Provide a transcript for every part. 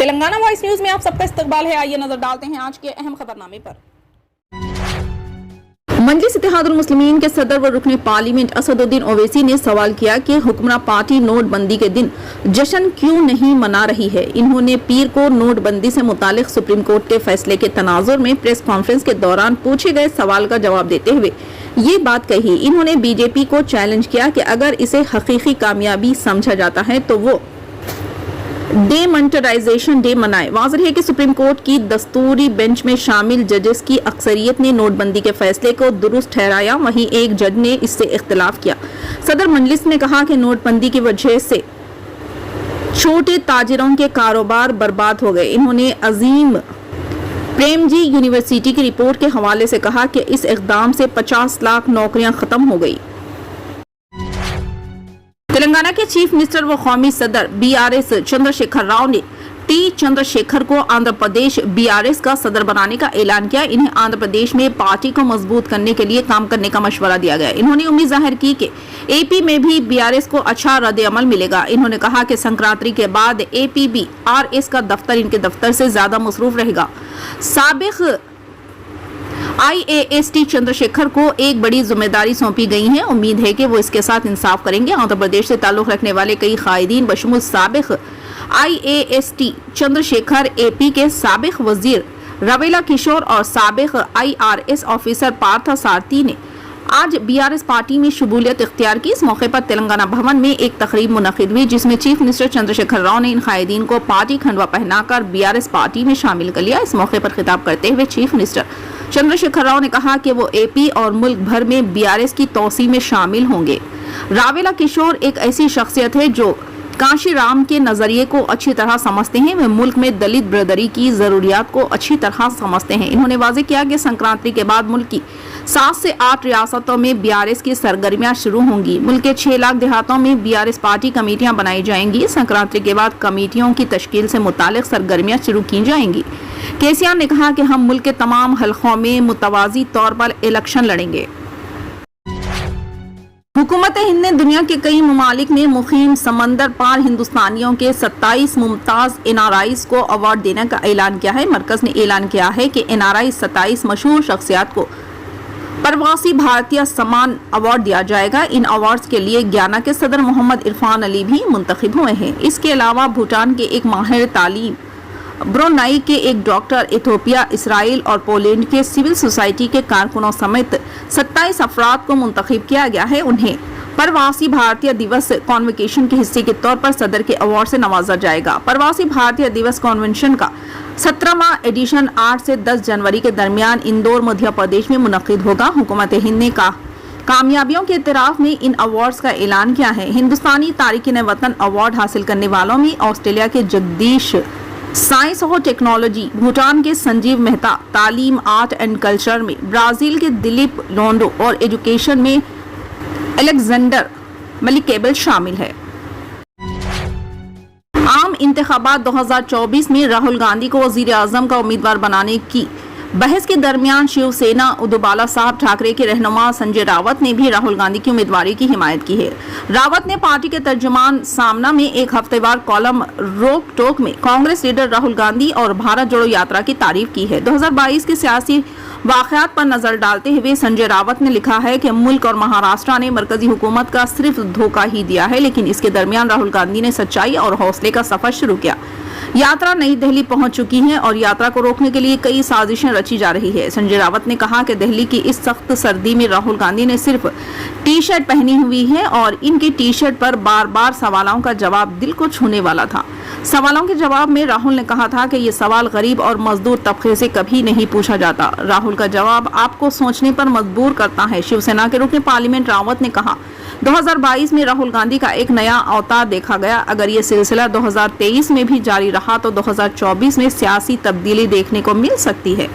Telangana voice news में आप सबका इस्तकबाल है। आइए नजर डालते हैं आज के अहम खबरनामे पर। मजलिस इत्तेहादुल मुस्लिमीन के सदर व रुकने पार्लियामेंट असदुद्दीन ओवैसी ने सवाल किया कि हुक्मरान पार्टी नोटबंदी के दिन जश्न क्यों नहीं मना रही है। इन्होंने पीर को नोटबंदी से मुतालिक सुप्रीम कोर्ट के फैसले के तनाजुर में प्रेस कॉन्फ्रेंस के दौरान पूछे गए सवाल का जवाब देते हुए ये बात कही। इन्होंने बीजेपी को चैलेंज किया कि अगर इसे हकीकी कामयाबी समझा जाता है तो वो डेमोनेटाइजेशन डे मनाए। वाज़ेह है कि सुप्रीम कोर्ट की दस्तूरी बेंच में शामिल जजेस की अक्सरियत ने नोटबंदी के फैसले को दुरुस्त ठहराया, वहीं एक जज ने इससे इख्तिलाफ किया। सदर मजलिस ने कहा कि नोटबंदी की वजह से छोटे ताजिरों के कारोबार बर्बाद हो गए। इन्होंने अजीम प्रेमजी यूनिवर्सिटी की रिपोर्ट के हवाले से कहा कि इस इक़दाम से 50 लाख नौकरियां खत्म हो गई। तेलंगाना के चीफ मिनिस्टर व कौमी सदर बीआरएस चंद्रशेखर राव ने टी चंद्रशेखर को आंध्र प्रदेश बीआरएस का सदर बनाने का ऐलान किया। इन्हें आंध्र प्रदेश में पार्टी को मजबूत करने के लिए काम करने का मशवरा दिया गया। इन्होंने उम्मीद जाहिर की कि एपी में भी बीआरएस को अच्छा रद्द-ए-अमल मिलेगा। इन्होंने कहा कि संक्रांति के बाद एपीबीआरएस का दफ्तर इनके दफ्तर से ज्यादा मसरूफ रहेगा। साबिक IAS टी चंद्रशेखर को एक बड़ी जिम्मेदारी सौंपी गई है। उम्मीद है कि वो इसके साथ इंसाफ करेंगे। आंध्र प्रदेश से ताल्लुक रखने वाले कई कायदीन बशमूल साबिक IAS टी चंद्रशेखर, एपी के साबिक वजीर रवेला किशोर और साबिक IRS ऑफिसर पार्थ सारथी ने आज बीआरएस पार्टी में शमूलियत इख्तियार की। इस मौके पर तेलंगाना भवन में एक तकरीब मुनक़िद हुई जिसमें चीफ मिनिस्टर चंद्रशेखर राव ने इन कायदीन को पार्टी खंडवा पहनाकर बीआरएस पार्टी में शामिल कर लिया। इस मौके पर खिताब करते हुए चीफ मिनिस्टर चंद्रशेखर राव ने कहा कि वो एपी और मुल्क भर में बीआरएस की तौसी में शामिल होंगे। रावेला किशोर एक ऐसी शख्सियत है जो कांशीराम के नजरिए को अच्छी तरह समझते हैं। वे मुल्क में दलित ब्रदरी की जरूरियात को अच्छी तरह समझते हैं। इन्होंने वाज़ेह किया कि संक्रांति के बाद मुल्क की 7 से 8 रियासतों में बीआरएस की सरगर्मियां शुरू होंगी। मुल्क के 6 लाख देहातों में बीआरएस पार्टी कमेटियां बनाई जाएंगी। संक्रांति के बाद कमेटियों की तश्कील से मुतालिक सरगर्मियां शुरू की जाएंगी। केसीआर ने कहा कि हम मुल्क के तमाम हलकों में मुतवाज़ी तौर पर इलेक्शन लड़ेंगे। हुकूमत हिंद ने दुनिया के कई ममालिक में मुकीम समंदर पार हिंदुस्तानियों के 27 मुमताज NRIs को अवार्ड देने का ऐलान किया है। मरकज ने ऐलान किया है कि NRI 27 मशहूर शख्सियात को प्रवासी भारतीय सम्मान अवार्ड दिया जाएगा। इन अवार्ड्स के लिए गयाना के सदर मोहम्मद इरफान अली भी मुंतखब हुए हैं। इसके अलावा भूटान के एक माहिर तालीम, ब्रुनई के एक डॉक्टर, इथियोपिया, इसराइल और पोलैंड के सिविल सोसाइटी के कारकुनों समेत 27 अफराद को मुंतखब किया गया है। उन्हें प्रवासी भारतीय दिवस कॉन्वोकेशन के हिस्से के तौर पर सदर के अवार्ड से नवाजा जाएगा। प्रवासी भारतीय दिवस कॉन्वेंशन का 17वां एडिशन 8 से 10 जनवरी के दरमियान इंदौर, मध्य प्रदेश में मुनक्किद होगा। हुकूमत हिंद ने कामयाबियों के इतराफ में इन अवार्ड्स का ऐलान किया है। हिंदुस्तानी तारिकीन वतन अवार्ड हासिल करने वालों में ऑस्ट्रेलिया के जगदीश साइंस और टेक्नोलॉजी, भूटान के संजीव मेहता तालीम, आर्ट एंड कल्चर में, ब्राजील के दिलीप लोंडो और एजुकेशन में अलेक्जेंडर मलिकेबल शामिल है। आम इंतखाबात 2024 में राहुल गांधी को वजीर आजम का उम्मीदवार बनाने की बहस के दरमियान शिवसेना उद्धव साहब ठाकरे के रहनुमा संजय रावत ने भी राहुल गांधी की उम्मीदवारी की हिमायत की है। रावत ने पार्टी के तर्जुमान सामना में एक हफ्तेवार कॉलम रोक टोक में कांग्रेस लीडर राहुल गांधी और भारत जोड़ो यात्रा की तारीफ की है। 2022 के सियासी वाक़यात पर नजर डालते हुए संजय रावत ने लिखा है कि मुल्क और महाराष्ट्र ने मरकजी हुकूमत का सिर्फ धोखा ही दिया है, लेकिन इसके दरमियान राहुल गांधी ने सच्चाई और हौसले का सफर शुरू किया। यात्रा नई दिल्ली पहुंच चुकी है और यात्रा को रोकने के लिए कई साजिशें रची जा रही है। संजय रावत ने कहा कि दिल्ली की इस सख्त सर्दी में राहुल गांधी ने सिर्फ टी शर्ट पहनी हुई है और इनकी टी शर्ट पर बार बार सवालों का जवाब दिल को छूने वाला था। सवालों के जवाब में राहुल ने कहा था कि ये सवाल गरीब और मजदूर तबके से कभी नहीं पूछा जाता। राहुल का जवाब आपको सोचने पर मजबूर करता है। शिवसेना के रुकन पार्लियामेंट रावत ने कहा 2022 में राहुल गांधी का एक नया अवतार देखा गया। अगर ये सिलसिला 2023 में भी जारी रहा तो 2024 में सियासी तब्दीली देखने को मिल सकती है।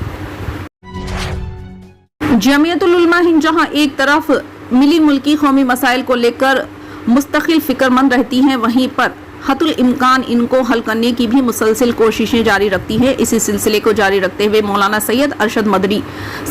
जमीयतुल उलमा हिंद जहां एक तरफ मिली मुल्की कौमी मसाइल को लेकर मुस्तकिल फिक्रमंद रहती हैं, वहीं पर हतुल इम्कान इनको हल करने की भी मुसलसिल कोशिशें जारी रखती है। इसी सिलसिले को जारी रखते हुए मौलाना सैयद अरशद मदनी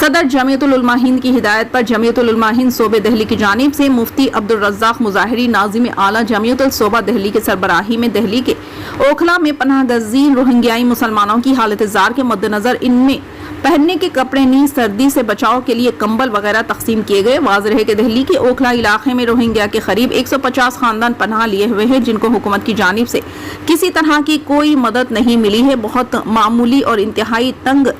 सदर जमीयतुल उलमा हिंद की हिदायत पर जमीयतुल उलमा हिंद सूबे दिल्ली की जानिब से मुफ्ती अब्दुल रज़्ज़ाक मुज़ाहिरी नाज़िम आला जमीयतुल सूबा दिल्ली के सरबराही में दिल्ली के ओखला में पनाह गजीन रोहिंग्याई मुसलमानों की हालत जार के मद्देनजर इनमें पहनने के कपड़े नहीं, सर्दी से बचाव के लिए कंबल वगैरह तकसीम किए गए। वाज़ेह है कि दिल्ली के ओखला इलाके में रोहिंग्या के करीब 150 खानदान पनाह लिए हुए हैं, जिनको हुकूमत की जानिब से किसी तरह की कोई मदद नहीं मिली है। बहुत मामूली और इंतहाई तंग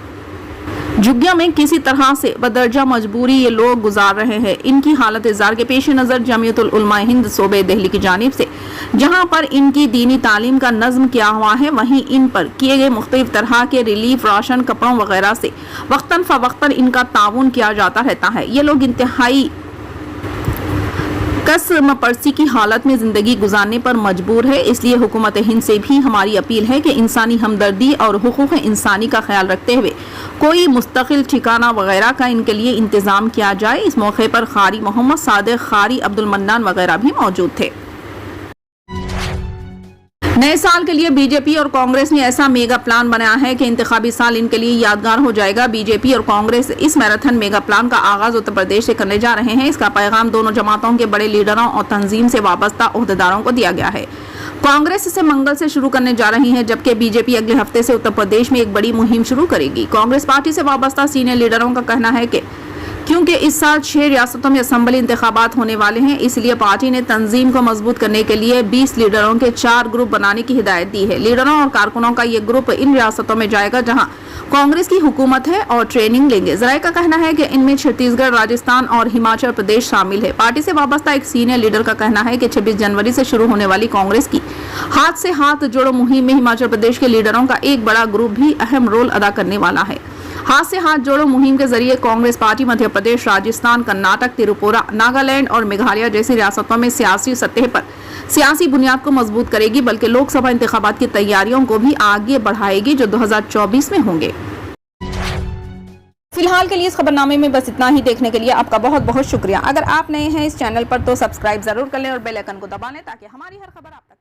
झुग्गियों में किसी तरह से बदरजा मजबूरी ये लोग गुजार रहे हैं। इनकी हालत जार के पेश नज़र जमीयतुल उलमा हिंद सूबे दिल्ली की जानिब से जहां पर इनकी दीनी तालीम का नज़्म किया हुआ है, वहीं इन पर किए गए मुख्तलिफ तरह के रिलीफ, राशन, कपड़ों वगैरह से वक्तन फवक्तन इनका ताउन किया जाता रहता है। ये लोग इंतहाई कसम परसी की हालत में जिंदगी गुजारने पर मजबूर है। इसलिए हुकूमत हिंद से भी हमारी अपील है कि इंसानी हमदर्दी और हुकूक इंसानी का ख्याल रखते हुए कोई मुस्तकिल ठिकाना वगैरह का इनके लिए इंतजाम किया जाए। इस मौके पर कारी मोहम्मद सादिक, कारी अब्दुल मन्नान वगैरह भी मौजूद थे। नए साल के लिए बीजेपी और कांग्रेस ने ऐसा मेगा प्लान बनाया है कि इंतखाबी साल इनके लिए यादगार हो जाएगा। बीजेपी और कांग्रेस इस मैराथन मेगा प्लान का आगाज उत्तर प्रदेश से करने जा रहे हैं। इसका पैगाम दोनों जमातों के बड़े लीडरों और तंजीम से वाबस्ता ओहदेदारों को दिया गया है। कांग्रेस इसे मंगल से शुरू करने जा रही है, जबकि बीजेपी अगले हफ्ते से उत्तर प्रदेश में एक बड़ी मुहिम शुरू करेगी। कांग्रेस पार्टी से वाबस्ता सीनियर लीडरों का कहना है कि क्योंकि इस साल 6 रियासतों में असम्बली इंतखाबात होने वाले हैं, इसलिए पार्टी ने तंजीम को मजबूत करने के लिए 20 लीडरों के 4 ग्रुप बनाने की हिदायत दी है। लीडरों और कारकुनों का ये ग्रुप इन रियासतों में जाएगा जहां कांग्रेस की हुकूमत है और ट्रेनिंग लेंगे। जराये का कहना है कि इनमें छत्तीसगढ़, राजस्थान और हिमाचल प्रदेश शामिल है। पार्टी से वाबस्ता एक सीनियर लीडर का कहना है कि 26 जनवरी से शुरू होने वाली कांग्रेस की हाथ से हाथ जोड़ो मुहिम में हिमाचल प्रदेश के लीडरों का एक बड़ा ग्रुप भी अहम रोल अदा करने वाला है। हाथ से हाथ जोड़ो मुहिम के जरिए कांग्रेस पार्टी मध्य प्रदेश, राजस्थान, कर्नाटक, त्रिपुरा, नागालैंड और मेघालय जैसी रियासतों में सियासी सतह पर सियासी बुनियाद को मजबूत करेगी, बल्कि लोकसभा इंतखाबात की तैयारियों को भी आगे बढ़ाएगी जो 2024 में होंगे। फिलहाल के लिए इस खबरनामे में बस इतना ही। देखने के लिए आपका बहुत बहुत शुक्रिया। अगर आप नए हैं इस चैनल पर तो सब्सक्राइब जरूर कर लें और बेल आइकन को दबा लें ताकि हमारी हर खबर आप तक